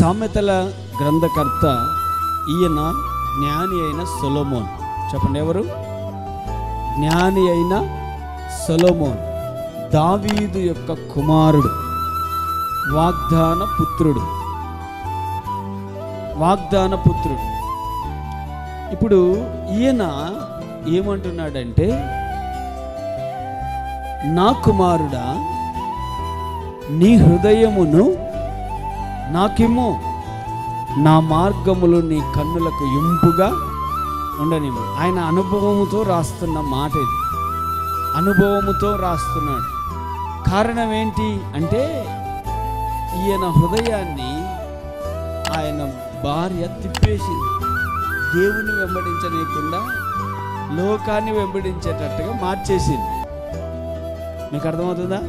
సామెతల గ్రంథకర్త ఈయన జ్ఞాని అయిన సొలొమోన్. చెప్పండి, ఎవరు? జ్ఞాని అయిన సొలొమోన్, దావీదు యొక్క కుమారుడు, వాగ్దాన పుత్రుడు. ఇప్పుడు ఈయన ఏమంటున్నాడంటే, నా కుమారుడా, నీ హృదయమును నాకిమ్ము, నా మార్గములు నీ కన్నులకు ఇంపుగా ఉండనివ్వు. ఆయన అనుభవముతో రాస్తున్న మాట ఇది, అనుభవముతో రాస్తున్నాడు. కారణం ఏంటి అంటే, ఈయన హృదయాన్ని ఆయన భార్య తిప్పేసింది. దేవుని వెంబడించనీయకుండా లోకాన్ని వెంబడించేటట్టుగా మార్చేసింది. మీకు అర్థమవుతుందా?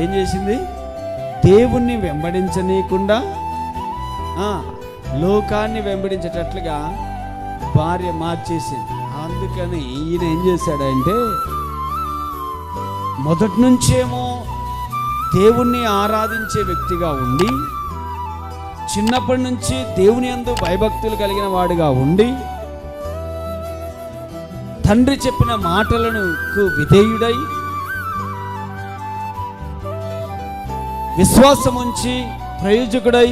ఏం చేసింది? దేవుణ్ణి వెంబడించనీయకుండా లోకాన్ని వెంబడించేటట్లుగా భార్య మార్చేసింది. అందుకని ఈయన ఏం చేశాడంటే, మొదటి నుంచేమో దేవుణ్ణి ఆరాధించే వ్యక్తిగా ఉండి, చిన్నప్పటి నుంచి దేవుని యందు భయభక్తులు కలిగిన వాడుగా ఉండి, తండ్రి చెప్పిన మాటలను విధేయుడై, విశ్వాసముంచి ప్రయోజకుడై,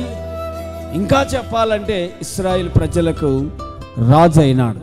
ఇంకా చెప్పాలంటే ఇశ్రాయేలు ప్రజలకు రాజు అయినాడు.